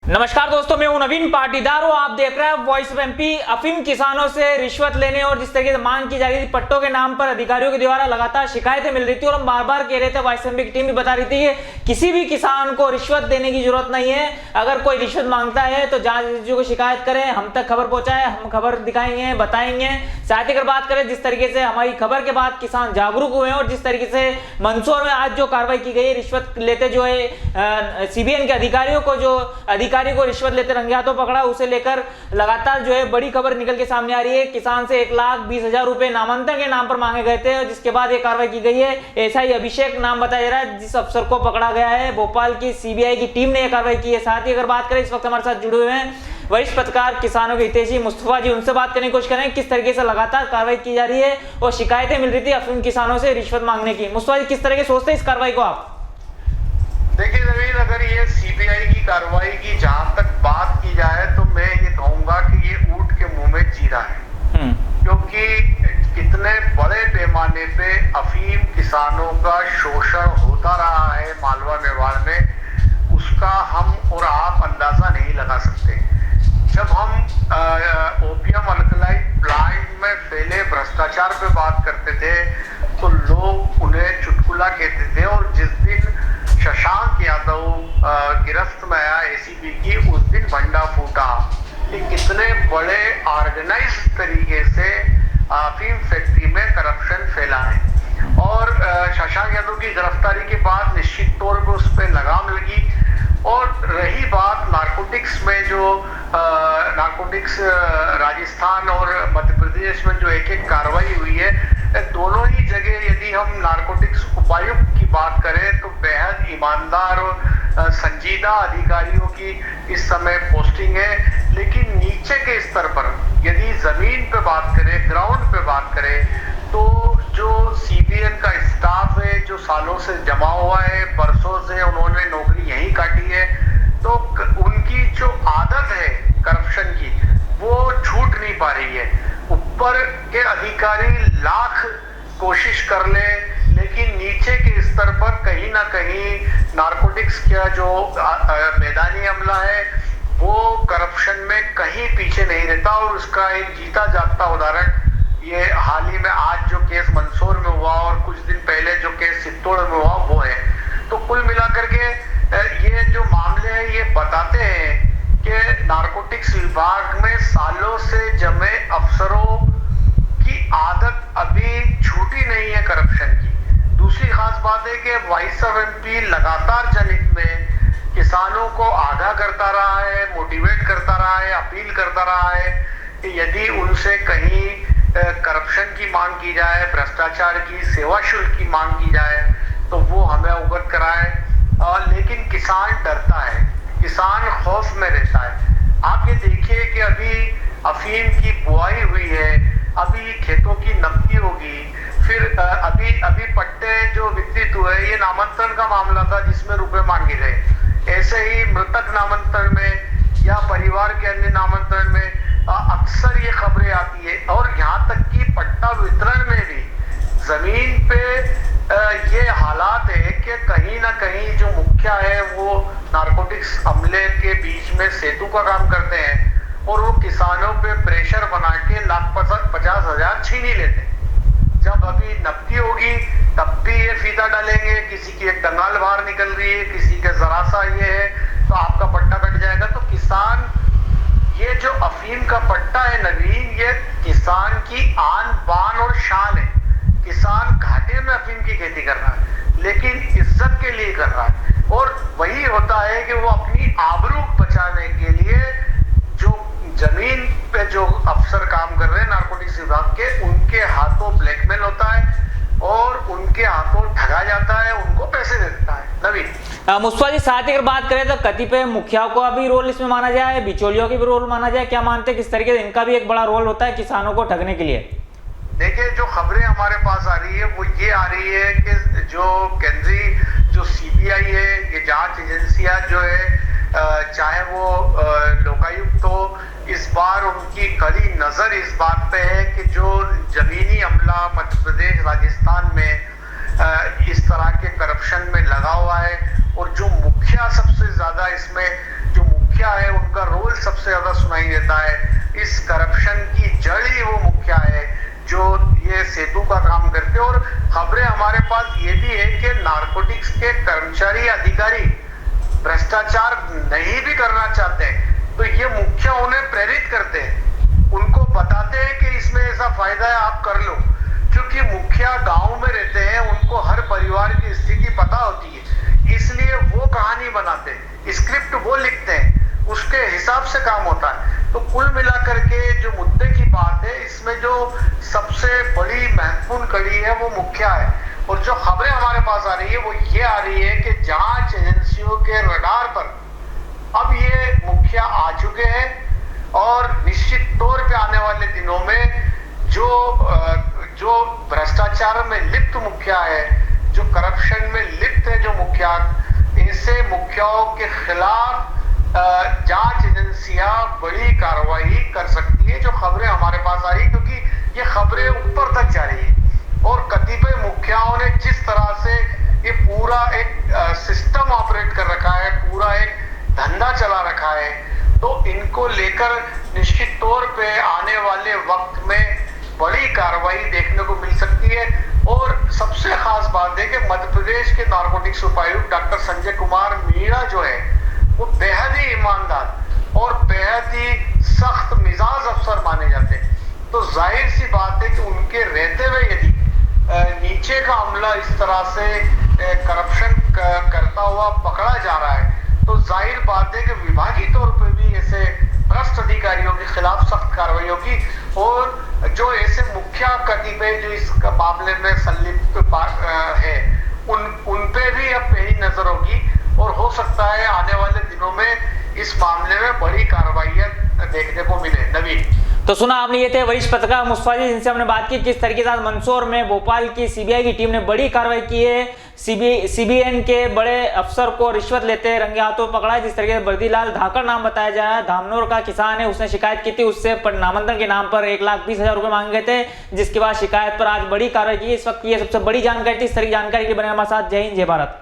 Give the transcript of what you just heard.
नमस्कार दोस्तों, मैं हूं नवीन पाटीदार और आप देख रहे हैं वॉइस ऑफ एमपी। अफीम किसानों से रिश्वत लेने और जिस तरीके से मांग की जा रही थी पट्टों के नाम पर अधिकारियों के द्वारा लगातार शिकायतें मिल रही थी और हम बार बार कह रहे थे, वॉइस एमपी की टीम भी बता रही थी कि किसी भी किसान को रिश्वत देने की जरूरत नहीं है। अगर कोई रिश्वत मांगता है तो जांच एजेंसियों को शिकायत करें, हम तक खबर पहुंचाए, हम खबर दिखाएंगे, बताएंगे। साथ ही अगर बात करें जिस तरीके से हमारी खबर के बाद किसान जागरूक हुए हैं और जिस तरीके से मंदसौर में आज जो कार्रवाई की गई है, रिश्वत लेते जो है सीबीएन के अधिकारियों को, जो अधिकारी को रिश्वत लेते रंगे हाथों पकड़ा, उसे लेकर लगातार जो है बड़ी खबर निकल के सामने आ रही है। किसान से 1,20,000 रुपए नामांतरण के नाम पर मांगे गए थे, जिसके बाद ये कार्रवाई की गई है। एसआई अभिषेक नाम बताया जा रहा है जिस अफसर को पकड़ा गया है। भोपाल की सीबीआई की टीम ने यह कार्रवाई की है। साथ ही अगर बात करें, इस वक्त हमारे साथ जुड़े हुए हैं वरिष्ठ पत्रकार किसानों के हितैषी मुस्तफा जी, उनसे बात करने की कोशिश करें किस तरीके से लगातार कार्रवाई की जा रही है और शिकायतें मिल रही थी अफीम किसानों से रिश्वत मांगने की। मुस्तफा जी, किस तरह के सोचते हैं इस कार्रवाई को आप? देखिए नवीन, अगर ये सीबीआई की कार्रवाई की जहां तक बात की जाए तो मैं ये कहूंगा कि ये ऊंट के मुंह में जीरा है, क्योंकि कितने बड़े पैमाने पे अफीम किसानों का शोषण होता रहा है मालवा मेवाड़ में, उसका हम और आप अंदाजा नहीं लगा सकते। जब हम ओपियम अल्कलाइड प्लांट में फैले भ्रष्टाचार पे बात करते थे तो लोग उन्हें चुटकुला कहते थे, और जिस दिन शशांक यादव गिरफ्त में आया एसीबी की, उस दिन भंडा फूटा कि कितने बड़े ऑर्गेनाइज तरीके से अफीम फैक्ट्री में करप्शन फैला है। और शशांक यादव की गिरफ्तारी के बाद निश्चित तौर पर उस पर लगाम लगी। और रही बात नारकोटिक्स में, जो नारकोटिक्स राजस्थान और मध्य प्रदेश में जो एक कार्रवाई हुई है, दोनों ही जगह यदि हम नारकोटिक्स उपायुक्त की बात करें तो बेहद ईमानदार और संजीदा अधिकारियों की इस समय पोस्टिंग है। लेकिन नीचे के स्तर पर यदि जमीन पे बात करें, ग्राउंड पे बात करें, तो जो सीबीएन का स्टाफ है, जो सालों से जमा हुआ है, बरसों से उन्होंने नौकरी यहीं काटी है, तो उनकी जो आदत है करप्शन की, वो छूट नहीं पा रही है। ऊपर के अधिकारी लाख कोशिश कर ले, लेकिन नीचे के स्तर पर कहीं ना कहीं नारकोटिक्स का जो मैदानी अमला है वो करप्शन में कहीं पीछे नहीं रहता। और उसका एक जीता जागता उदाहरण ये हाल ही में आज जो केस मंदसौर में हुआ और कुछ दिन पहले जो केस चित्तौड़ में हुआ वो है। तो कुल मिलाकर के ये जो मामले हैं ये बताते हैं कि नारकोटिक्स विभाग में सालों से जमे अफसरों की आदत अभी छूटी नहीं है करप्शन की। दूसरी खास बात है कि वॉइस ऑफ एमपी लगातार जनहित में किसानों को आगाह करता रहा है, मोटिवेट करता रहा है, अपील करता रहा है कि यदि उनसे कहीं करप्शन की मांग की जाए, भ्रष्टाचार की, सेवा शुल्क की मांग की जाए तो वो हमें अवगत कराए। लेकिन किसान डरता है, किसान खौफ में रहता है। आप ये देखिए कि अभी अफीम की बुआई हुई है, अभी खेतों की नकदी होगी, फिर अभी पट्टे जो वितरित हुए, ये नामांतरण का मामला था जिसमें रुपए मांगे गए। ऐसे ही मृतक नामांतरण में या परिवार के अन्य नामांतरण में अक्सर ये खबरें आती है। और यहाँ तक कि पट्टा वितरण में भी जमीन पे ये हालात है कि कहीं ना कहीं जो मुखिया है वो नारकोटिक्स अमले के बीच में सेतु का काम करते हैं और वो किसानों पे प्रेशर बना के 1,50,000 छीन ही लेते हैं। जब अभी नकदी होगी तब भी ये फीता डालेंगे, किसी की एक दंगाल बाहर निकल रही है, किसी के जरा सा ये है तो आपका पट्टा कट जाएगा। तो किसान, ये जो अफीम का पट्टा है नवीन, ये किसान की आन बान और शान है। किसान घाटे में अफीम की खेती कर रहा है लेकिन इज्जत के लिए कर रहा है, और वही होता है कि वो अपनी आबरू बचाने के लिए जो जमीन पे जो अफसर काम कर रहे हैं नारकोटिक्स विभाग के, उनके हाथों ब्लैकमेल होता है और उनके हाथों ठगा जाता है, उनको पैसे देता है। नवीन मुस्तफा जी, साथ ही अगर बात करें तो कतिपय मुखियाओं का भी रोल इसमें माना जाए, बिचौलियों की भी रोल माना जाए, क्या मानते हैं किस तरीके से इनका भी एक बड़ा रोल होता है किसानों को ठगने के लिए? देखिए, जो खबरें हमारे पास आ रही है वो ये आ रही है कि जो केंद्रीय जो सीबीआई है, ये जांच एजेंसियां जो है, चाहे वो लोकायुक्त हो, इस बार उनकी कड़ी नजर इस बात पे है कि जो जमीनी अमला मध्य प्रदेश राजस्थान में इस तरह के करप्शन में लगा हुआ है, और जो मुखिया सबसे ज्यादा इसमें जो मुखिया है सबसे ज्यादा सुनाई देता है। इस करप्शन की जड़ ही वो मुखिया है जो ये सेतु का काम करते हैं। और खबरें हमारे पास ये भी है कि नारकोटिक्स के कर्मचारी अधिकारी भ्रष्टाचार नहीं भी करना चाहते तो ये मुखिया उन्हें प्रेरित करते हैं, उनको बताते हैं कि इसमें ऐसा फायदा है, आप कर लो। क्योंकि मुखिया गांव में रहते हैं, उनको हर परिवार की स्थिति पता होती है, इसलिए वो कहानी बनाते हैं, स्क्रिप्ट वो लिखते हैं, उसके हिसाब से काम होता है। तो कुल मिलाकर के जो मुद्दे की बात है, इसमें जो सबसे बड़ी महत्वपूर्ण कड़ी है वो मुखिया है। और जो खबरें हमारे पास आ रही है वो ये आ रही है कि जांच एजेंसियों के रडार पर अब ये मुखिया आ चुके हैं और निश्चित तौर पे आने वाले दिनों में जो भ्रष्टाचार में लिप्त मुखिया है, जो करप्शन में लिप्त है जो मुखिया, ऐसे मुखियाओं के खिलाफ जांच एजेंसियां बड़ी कार्रवाई कर सकती है। जो खबरें हमारे पास आ रही, क्योंकि ये खबरें ऊपर तक जा रही है और कतिपय मुखियाओं ने जिस तरह से ये पूरा एक सिस्टम ऑपरेट कर रखा है, पूरा एक धंधा चला रखा है, तो इनको लेकर निश्चित तौर पे आने वाले वक्त में बड़ी कार्रवाई देखने को मिल सकती है। और सबसे खास बात है कि मध्य प्रदेश के नारकोटिक्स उपायुक्त डॉक्टर संजय कुमार मीणा जो है वो बेहद ही ईमानदार और बेहद ही सख्त मिजाज अफसर माने जाते हैं। तो जाहिर सी बात है कि उनके रहते हुए यदि नीचे का अमला इस तरह से करप्शन करता हुआ पकड़ा जा रहा है, तो जाहिर बात है कि विभागीय तौर पर भी ऐसे भ्रष्ट अधिकारियों के खिलाफ सख्त कार्रवाई होगी। और जो ऐसे मुखिया कतिपय जो इस मामले में संलिप्त है, उन पे भी अब पैनी नजर होगी और हो सकता है आने वाले दिनों में इस मामले में बड़ी कार्रवाइयां देखने को मिले। नवीन, तो सुना आपने, ये थे वरिष्ठ पत्रकार मुस्तफा जी, जिनसे हमने बात की किस तरीके से मंदसौर में भोपाल की सीबीआई की टीम ने बड़ी कार्रवाई की है। सीबीएन के बड़े अफसर को रिश्वत लेते रंगे हाथों पकड़ा है। जिस तरीके से बर्दीलाल धाकड़ नाम बताया जा रहा है, धामनोर का किसान है, उसने शिकायत की थी, उससे नामांतरण के नाम पर 1,20,000 रुपए मांगे गए थे, जिसके बाद शिकायत पर आज बड़ी कार्रवाई की। इस वक्त ये सबसे बड़ी जानकारी थी। इस तरह की जानकारी के लिए बने हमारे साथ। जय हिंद, जय भारत।